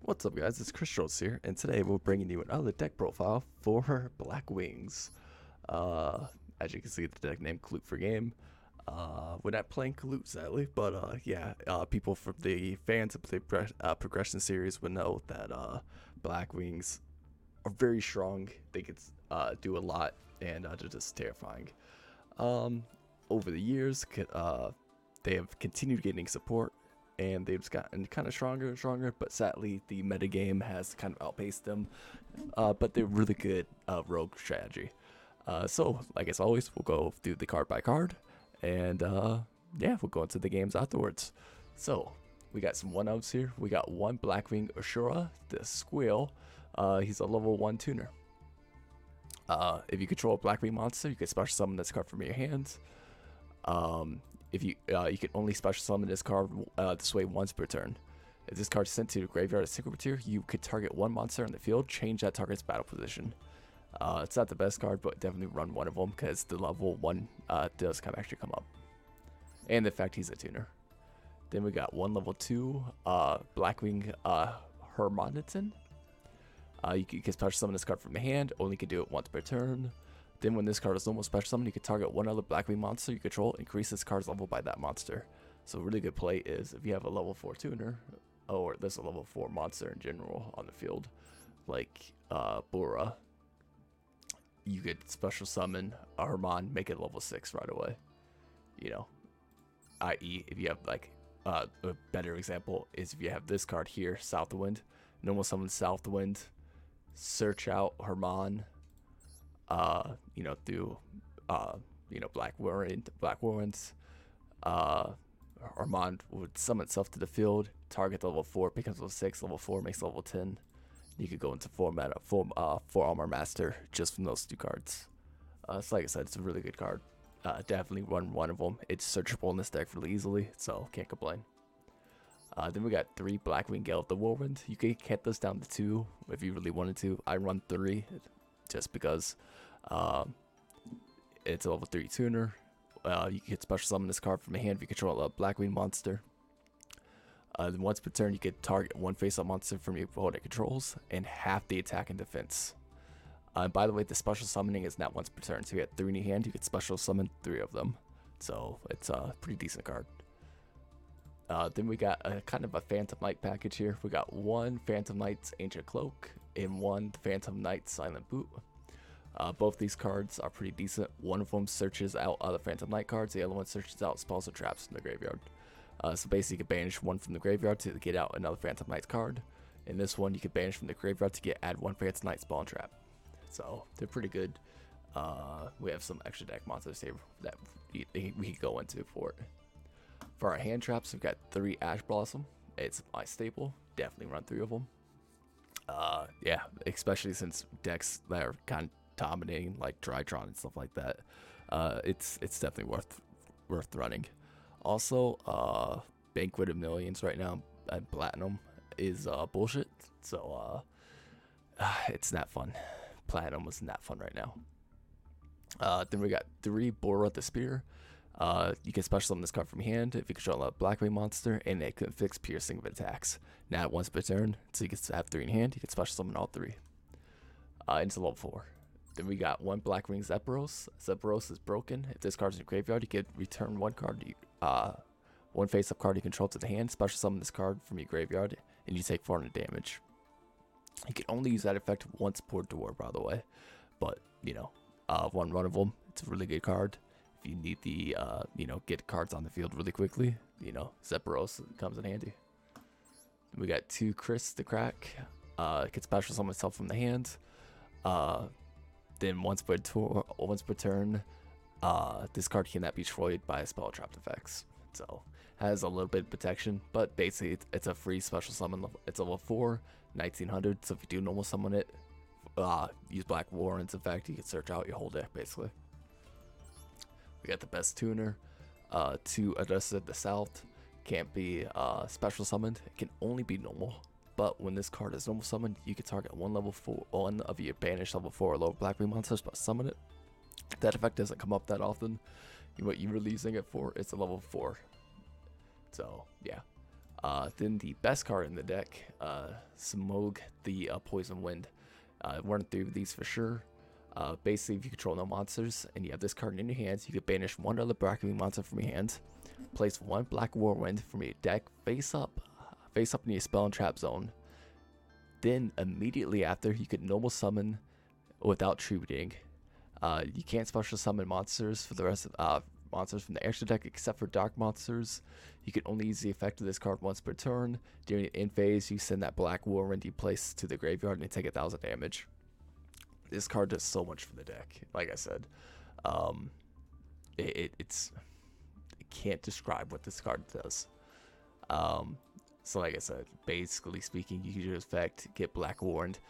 What's up, guys? It's Chris Schultz here, and today we're bringing you another deck profile for Blackwings. Uh, as you can see, the deck name Kalut for game. We're not playing Kalut, sadly, but people from the fans of the Progression series would know that Blackwings are very strong. They could do a lot, and they're just terrifying. Over the years, they have continued getting support, and they've just gotten kind of stronger and stronger, but sadly the metagame has kind of outpaced them, but they're really good rogue strategy. So like as always, we'll go through the card by card, and yeah, we'll go into the games afterwards. So we got some 1-ofs here. We got one Blackwing Ashura, the Squeal. He's a level 1 tuner. If you control a Blackwing monster, you can special summon this card from your hands. If you can only special summon this card this way once per turn. If this card is sent to the graveyard as single material, you could target one monster in the field, change that target's battle position. It's not the best card, but definitely run one of them because the level 1 does actually come up. And the fact he's a tuner. Then we got one level 2 Blackwing Hermoniton. You can special summon this card from the hand, only can do it once per turn. Then when this card is normal special summon, you can target one other Blackwing monster you control, increase this card's level by that monster. So a really good play is if you have a level 4 tuner, or there's a level 4 monster in general on the field, like Bora, you could special summon a Hermon, make it level 6 right away. You know, i.e. if you have like a better example is if you have this card here, Southwind, normal summon Southwind, search out Hermon, through Black Warrants. Armand would summon itself to the field, target level 4, becomes level 6, level 4 makes level 10. You could go into 4 Armor Master just from those two cards. So like I said, it's a really good card. Definitely run one of them. It's searchable in this deck really easily, so can't complain. Then we got 3 Blackwing Gale of the Whirlwind. You could cut this down to 2 if you really wanted to. I run 3 just because it's a level 3 tuner. You can special summon this card from the hand if you control a Blackwing monster. Then once per turn, you can target one face-up monster from your opponent controls and half the attack and defense. By the way, the special summoning is not once per turn, so you get 3 in your hand, you can special summon 3 of them. So it's a pretty decent card. Then we got a kind of a Phantom Knight package here. We got 1 Phantom Knight's Ancient Cloak and 1 Phantom Knight Silent Boot. Both these cards are pretty decent. One of them searches out other Phantom Knight cards, the other one searches out spells or traps from the graveyard. So basically you can banish one from the graveyard to get out another Phantom Knight card. In this one you can banish from the graveyard to add 1 Phantom Knight spell and trap. So they're pretty good. We have some extra deck monsters here that we can go into for it. For our hand traps, we've got 3 Ash Blossom. It's my staple. Definitely run 3 of them. Yeah, especially since decks that are kind of dominating like Drytron and stuff like that. It's definitely worth running. Also, Banquet of Millions right now at Platinum is bullshit. So it's not fun. Platinum was not fun right now. Then we got 3 Bora the Spear. You can special summon this card from hand if you control a Blackwing monster, and it can fix piercing of attacks. Now once per turn, so you can have 3 in hand, you can special summon all 3. Into level 4. Then we got 1 Blackwing Zephyros. Zephyros is broken. If this card's in your graveyard, you can return 1 card, 1 face-up card you control to the hand, special summon this card from your graveyard, and you take 400 damage. You can only use that effect once per door, by the way. But, one run of them, it's a really good card. If you need the, get cards on the field really quickly, Zephyros comes in handy. Then we got 2 Chris the Crack. It can special summon itself from the hand. Then once per turn, this card cannot be destroyed by spell trap effects. So has a little bit of protection, but basically it's a free special summon. It's level 4, 1900. So if you do normal summon it, use Black Warrants effect, you can search out your whole deck basically. We got the best tuner, 2 Adjusted the South. Can't be special summoned. It can only be normal. But when this card is normal summoned, you can target one of your banished level 4 or lower Blackwing monsters, but summon it. That effect doesn't come up that often. What you're really using it for is a level 4. So yeah, Then the best card in the deck, Smog the Poison Wind. One or three of these for sure. Basically, if you control no monsters and you have this card in your hands, you can banish one other Blackwing monster from your hand, place one Black Whirlwind from your deck face up in your spell and trap zone. Then immediately after, you could normal summon without tributing. You can't special summon monsters for the rest of monsters from the extra deck except for dark monsters. You can only use the effect of this card once per turn. During the end phase, you send that Black Whirlwind you place to the graveyard and you take 1,000 damage. This card does so much for the deck. Like I said, it's I can't describe what this card does. So like I said, basically speaking, you can use effect, get Black Whirlwind,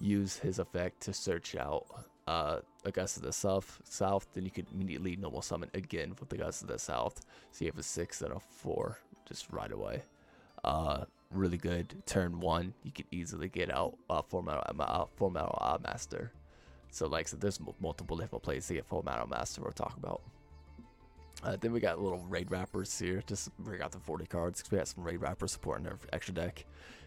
use his effect to search out a Gust of the South, then you could immediately normal summon again with the Gust of the South. So you have a 6 and a 4 just right away. Really good. Turn 1, you could easily get out Full Metal Master. So like I said, there's multiple different plays to get Full Metal Master we'll talk about. Then we got little raid wrappers here. Just bring out the 40 cards because we got some raid wrappers supporting our extra deck.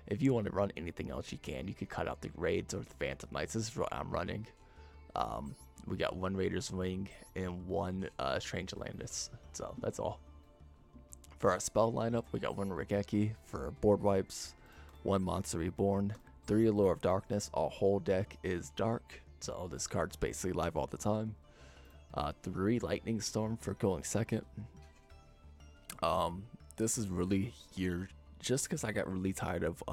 If you want to run anything else, you can. You could cut out the raids or the Phantom Knights. This is what I'm running. We got one Raider's Wing and one Strange Atlantis. So that's all. For our spell lineup, we got one Regeki for board wipes, one Monster Reborn, 3 Allure of Darkness. Our whole deck is dark, so this card's basically live all the time. 3 Lightning Storm for going second. This is really here just because I got really tired of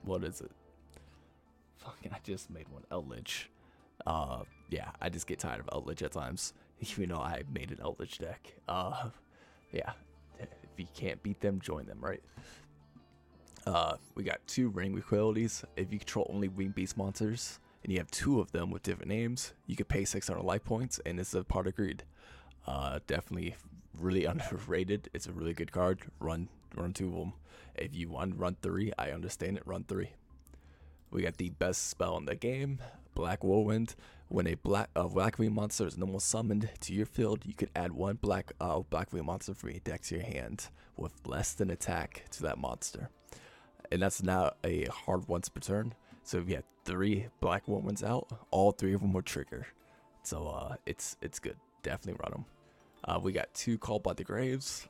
what is it? Fucking, I just made one Eldritch. Yeah, I just get tired of Eldritch at times. Even though I made an Eldritch deck. Yeah, if you can't beat them, join them, right? We got 2 Ring abilities. If you control only Wing Beast monsters and you have 2 of them with different names, you could pay 600 life points, and it's a part of greed. Definitely really underrated. It's a really good card. Run 2 of them. If you want to run 3, I understand it. Run 3. We got the best spell in the game, Black Whirlwind. When a Blackwing monster is normal summoned to your field, you could add one Blackwing monster from your deck to your hand with less than attack to that monster. And that's now a hard once per turn. So if you have 3 Black Whirlwinds out, all 3 of them will trigger. So it's good. Definitely run them. We got 2 Called by the Graves.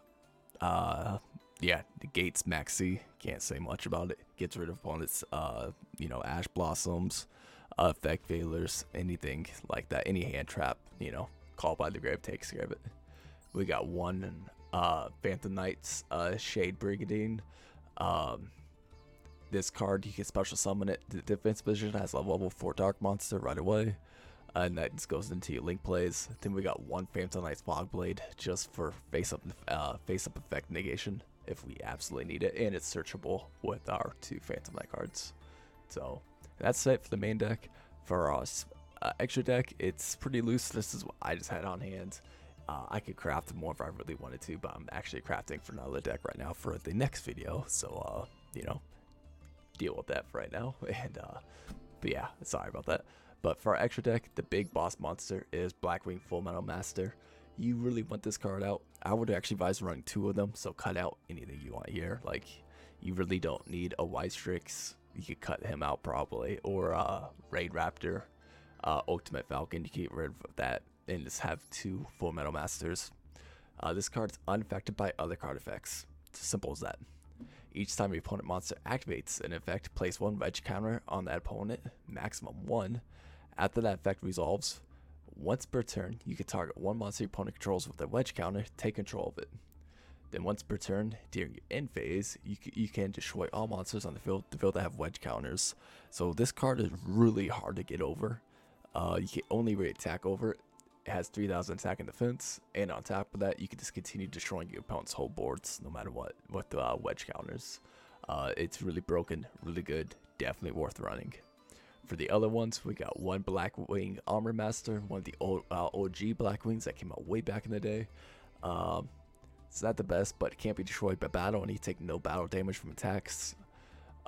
Yeah, the Gates Maxi, can't say much about it. Gets rid of opponents, Ash Blossoms, Effect Failures, anything like that. Any hand trap, Called by the Grave takes care of it. We got 1 Phantom Knights, Shade Brigandine. This card, you can special summon it. The defense position has a level 4 Dark Monster right away. And that just goes into your link plays. Then we got 1 Phantom Knight's Fogblade just for face up effect negation if we absolutely need it, and it's searchable with our 2 Phantom Knight cards. So that's it for the main deck. For our extra deck, it's pretty loose. This is what I just had on hand. I could craft more if I really wanted to, but I'm actually crafting for another deck right now for the next video. So deal with that for right now. And but yeah, sorry about that. But for our extra deck, the big boss monster is Blackwing Full Metal Master. You really want this card out. I would actually advise running 2 of them, so cut out anything you want here. Like, you really don't need a White Strix. You could cut him out probably, or Raid Raptor, Ultimate Falcon. You can get rid of that and just have 2 Full Metal Masters. This card's unaffected by other card effects. It's as simple as that. Each time your opponent monster activates an effect, place 1 wedge counter on that opponent, maximum 1. After that effect resolves, once per turn, you can target 1 monster your opponent controls with a wedge counter, take control of it. Then once per turn, during your end phase, you can destroy all monsters on the field that have wedge counters. So this card is really hard to get over. You can only really attack over it. It has 3,000 attack and defense, and on top of that, you can just continue destroying your opponent's whole boards, no matter what, with the wedge counters. It's really broken, really good, definitely worth running. For the other ones, we got 1 Blackwing Armor Master, one of the old OG Blackwings that came out way back in the day. It's not the best, but it can't be destroyed by battle, and you take no battle damage from attacks.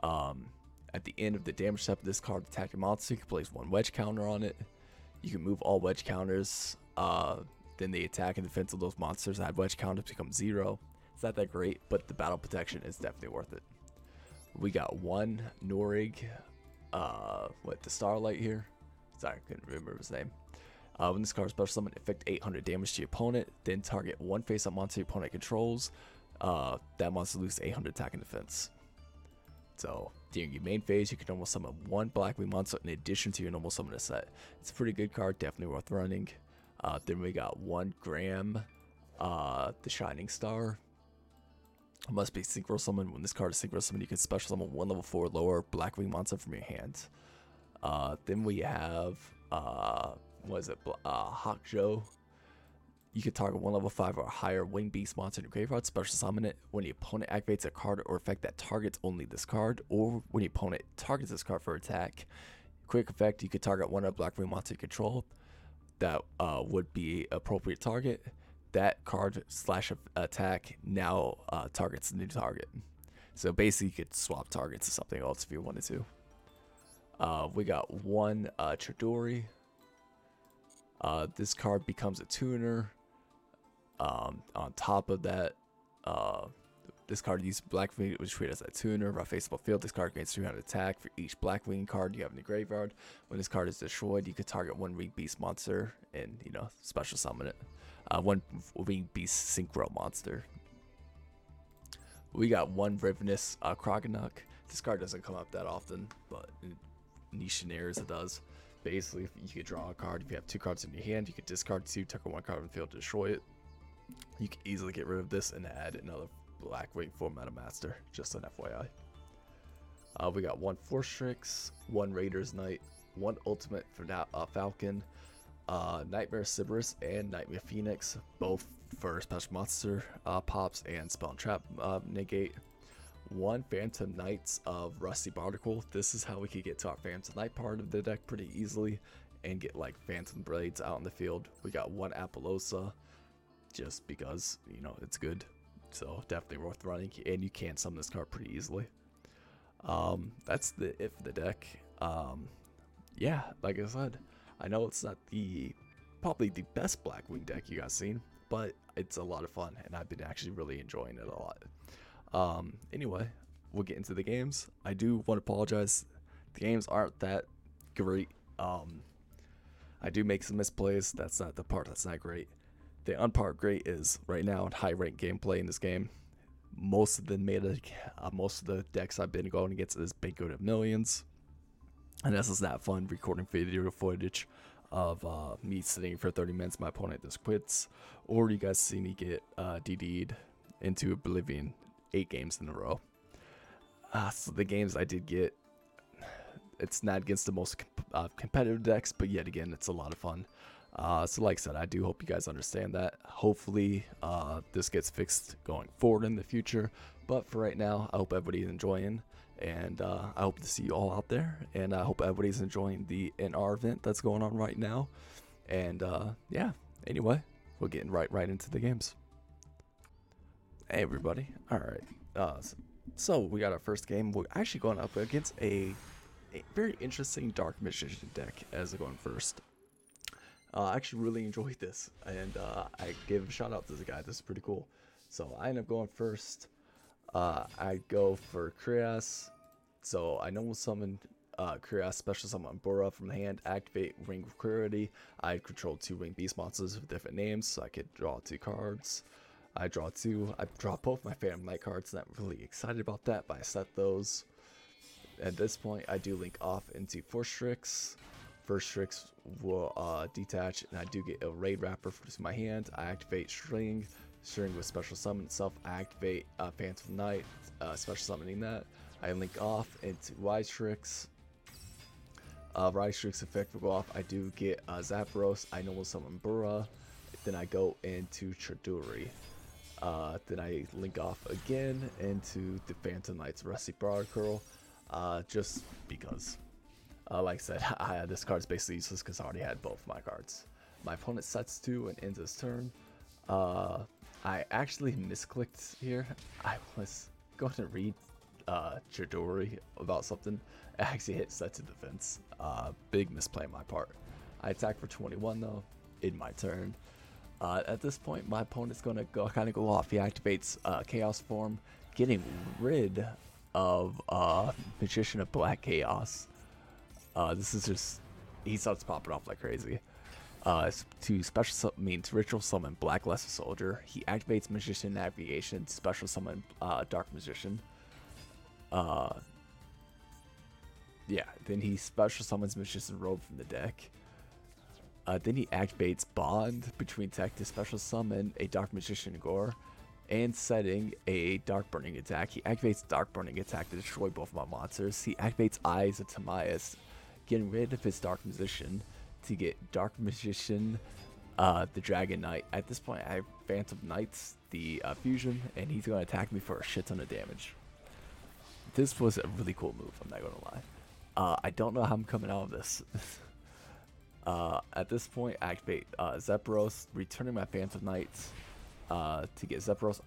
At the end of the damage step of this card, attack your monster, you can place 1 wedge counter on it. You can move all wedge counters. Then the attack and defense of those monsters that have wedge counters become 0. It's not that great, but the battle protection is definitely worth it. We got one Norig, the Starlight here. Sorry, I couldn't remember his name. When this card is special summon, inflict 800 damage to your opponent, then target one face-up monster your opponent controls. That monster loses 800 attack and defense. So during your main phase, you can normal summon one Blackwing monster in addition to your normal summoner set. It's a pretty good card, definitely worth running. Then we got one Graham, the Shining Star. Must be synchro summon. When this card is synchro summon, you can special summon one level 4 lower Blackwing monster from your hand. Then we have Hawk Joe. You can target one level 5 or higher wing beast monster in your graveyard, special summon it. When the opponent activates a card or effect that targets only this card, or when the opponent targets this card for attack. Quick effect, you could target one of Blackwing monster you control. That would be appropriate target. That card / attack now targets the new target. So basically, you could swap targets to something else if you wanted to. We got one Chidori. This card becomes a tuner. On top of that, this card uses Blackwing, which treated as a tuner. Rough faceable field. This card gains 300 attack for each Blackwing card you have in the graveyard. When this card is destroyed, you could target one winged beast monster and special summon it. One winged beast synchro monster. We got one Ravenous Kroganuk. This card doesn't come up that often, but in niche scenarios it does. Basically, you could draw a card. If you have 2 cards in your hand, you could discard 2, target 1 card on the field to destroy it. You can easily get rid of this and add another Blackwing for Meta Master, just an FYI. We got one Force Strix, one Raider's Knight, one Ultimate for Falcon, Nightmare Cerberus, and Nightmare Phoenix, both for special monster pops and spell and trap negate. One Phantom Knights of Rusty Barnacle. This is how we could get to our Phantom Knight part of the deck pretty easily and get like Phantom Blades out in the field. We got one Apollosa, just because it's good, so definitely worth running, and you can summon this card pretty easily. That's it for the deck. Yeah, like I said, I know it's not probably the best Blackwing deck you guys seen, but it's a lot of fun, and I've been actually really enjoying it a lot. Anyway, we'll get into the games. I do want to apologize. The games aren't that great. I do make some misplays. That's not the part that's not great. The unpart great is right now in high rank gameplay in this game. Most of the decks I've been going against is Banquet of Millions, and this is not fun recording video footage of me sitting for 30 minutes. My opponent just quits, or you guys see me get DD'd into oblivion 8 games in a row. So the games I did get, it's not against the most competitive decks, but yet again, it's a lot of fun. So like I said, I do hope you guys understand that. Hopefully this gets fixed going forward in the future, but for right now, I hope everybody's enjoying, and I hope to see you all out there, and I hope everybody's enjoying the NR event that's going on right now. And yeah, anyway, we're getting right into the games. Hey everybody. All right, so we got our first game. We're actually going up against a very interesting Dark Magician deck as going first. I actually really enjoyed this, and I gave a shout out to the guy. This is pretty cool. So I end up going first. I go for Krias. So I normal summon Krias, special summon Bora from the hand, activate Ring of Clarity. I control 2 Ring Beast monsters with different names, so I could draw 2 cards. I draw 2. I draw both my Phantom Knight cards, and I'm really excited about that, but I set those. At this point, I do link off into Force Strix. First Strix will detach, and I do get a Raid Wrapper to my hand. I activate String with special summon itself. I activate Phantom Knight, special summoning that. I link off into Rise Strix. Rise Strix effect will go off. I do get Zapdos. I normal summon Burra. Then I go into Chidori. Then I link off again into the Phantom Knight's Rusty Barnacle, just because. Like I said, this card's basically useless because I already had both my cards. My opponent sets 2 and ends his turn. I actually misclicked here. I was going to read Chidori about something. I actually hit set to defense. Big misplay on my part. I attack for 21 though, in my turn. At this point, my opponent's gonna kind of go off. He activates Chaos Form, getting rid of Magician of Black Chaos. This is just, he starts popping off like crazy. To ritual summon Black Lesser Soldier. He activates Magician Navigation, special summon Dark Magician. Yeah, then he special summons Magician Robe from the deck. Then he activates Bond between tech to special summon a Dark Magician Gore, and setting a Dark Burning attack. He activates Dark Burning attack to destroy both my monsters. He activates Eyes of Timaeus, getting rid of his Dark Magician to get Dark Magician, the Dragon Knight. At this point, I have Phantom Knights, the fusion, and he's going to attack me for a shit ton of damage. This was a really cool move, I'm not going to lie. I don't know how I'm coming out of this. At this point, I activate Zephyros, returning my Phantom Knights. To get Zephyros,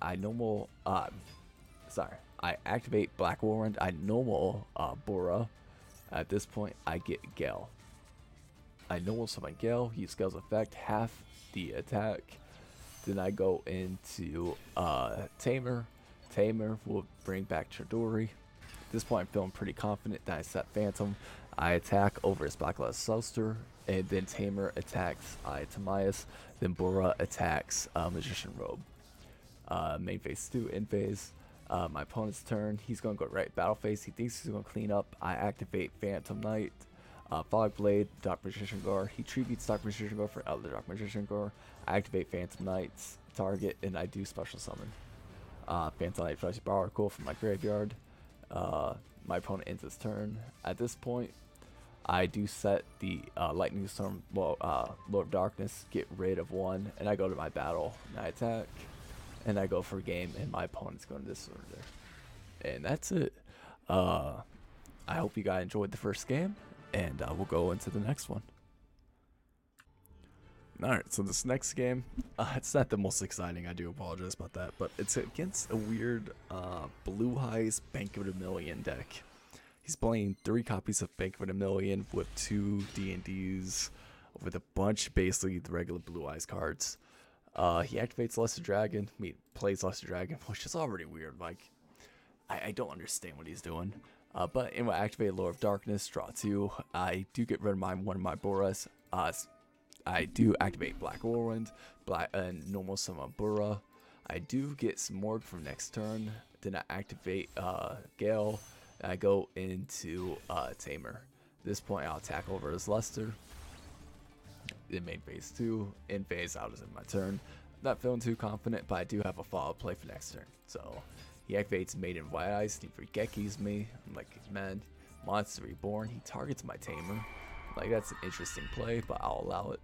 I activate Black Warrant. I normal Bora. At this point, I get Gale. I normal summon Gale, use Gale's effect, half the attack. Then I go into Tamer. Tamer will bring back Chidori. At this point, I'm feeling pretty confident that I set Phantom. I attack over his Black Lesser Soldier, and then Tamer attacks Timaeus. Then Bora attacks Magician Robe. Main phase 2, end phase. My opponent's turn. He's going to go right battle phase. He thinks he's going to clean up. I activate Phantom Knight. Fog Blade, Dark Magician Gore. He tributes Dark Magician Gore for other Dark Magician Gore. I activate Phantom Knight's target, and I do special summon. Phantom Knight Flashy Barnacle from my graveyard. My opponent ends his turn. At this point, I do set the Lightning Storm, Lord of Darkness, get rid of one, and I go to my battle, and I attack, and I go for game, and my opponent's going to disorder. And that's it. I hope you guys enjoyed the first game, and we'll go into the next one. Alright, so this next game, it's not the most exciting, I do apologize about that, but it's against a weird Blue Eyes Bank of a Million deck. He's playing 3 copies of Bank of a Million with 2 D&Ds with a bunch, basically the regular Blue Eyes cards. He activates Lesser Dragon, plays Lesser Dragon, which is already weird, like, I don't understand what he's doing. But anyway, I activate Lord of Darkness, draw 2, I do get rid of one of my Boras. I do activate Black Whirlwind, normal summon Bora. I do get some Morg from next turn. Then I activate Gale. And I go into Tamer. At this point, I'll attack over his Luster. In main phase 2, in phase out is in my turn. Not feeling too confident, but I do have a follow-up play for next turn. So he activates Maiden White Eyes. He forgekis me. I'm like, man, Monster Reborn. He targets my Tamer. Like, that's an interesting play, but I'll allow it.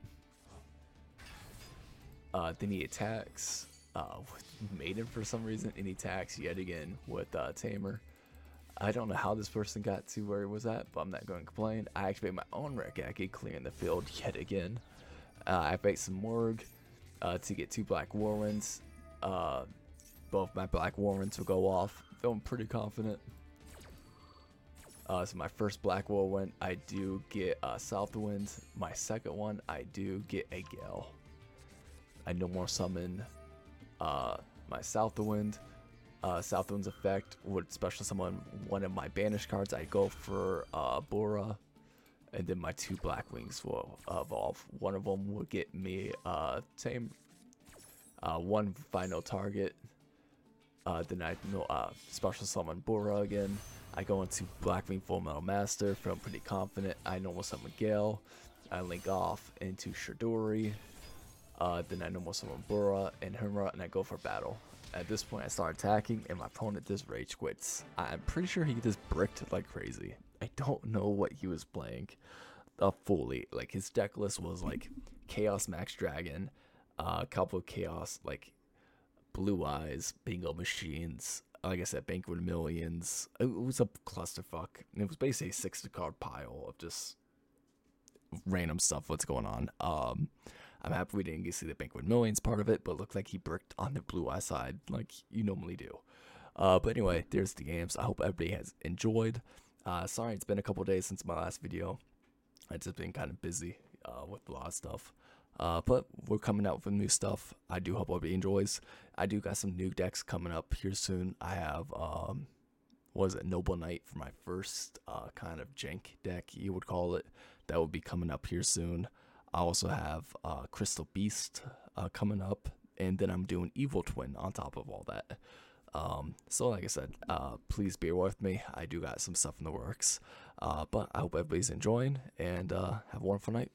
Then he attacks with Maiden for some reason, and he attacks yet again with Tamer. I don't know how this person got to where he was at, but I'm not going to complain. I activate my own Rekaki, clearing the field yet again. I activate some Morg to get 2 Black Whirlwinds. Both my Black Whirlwinds will go off. Feeling pretty confident. So my first Black Whirlwind, I do get Southwind. My second one, I do get a Gale. I no more summon my Southwind. Southwind's effect would special summon one of my banished cards. I go for Bora, and then my 2 Blackwings will evolve. One of them will get me one final target. Then I special summon Bora again. I go into Blackwing Full Metal Master, feeling pretty confident. I normal summon Gale. I link off into Chidori. Then I normal summon Bora and Himura, and I go for battle. At this point, I start attacking, and my opponent just rage quits. I'm pretty sure he just bricked like crazy. I don't know what he was playing fully. Like, his deck list was like Chaos Max Dragon, a couple of Chaos, like Blue Eyes, Bingo Machines, like I said, Bank of Millions. It was a clusterfuck. It was basically a 60-card pile of just random stuff. What's going on? I'm happy we didn't get to see the Bank of Millions part of it, but it looked like he bricked on the Blue Eye side like you normally do. But anyway, there's the games. I hope everybody has enjoyed. Sorry, it's been a couple days since my last video. I've just been kind of busy with a lot of stuff. But we're coming out with new stuff. I do hope everybody enjoys. I do got some new decks coming up here soon. I have what is it, Noble Knight for my first kind of jank deck, you would call it. That will be coming up here soon. I also have Crystal Beast coming up, and then I'm doing Evil Twin on top of all that. So like I said, please bear with me. I do got some stuff in the works. But I hope everybody's enjoying, and have a wonderful night.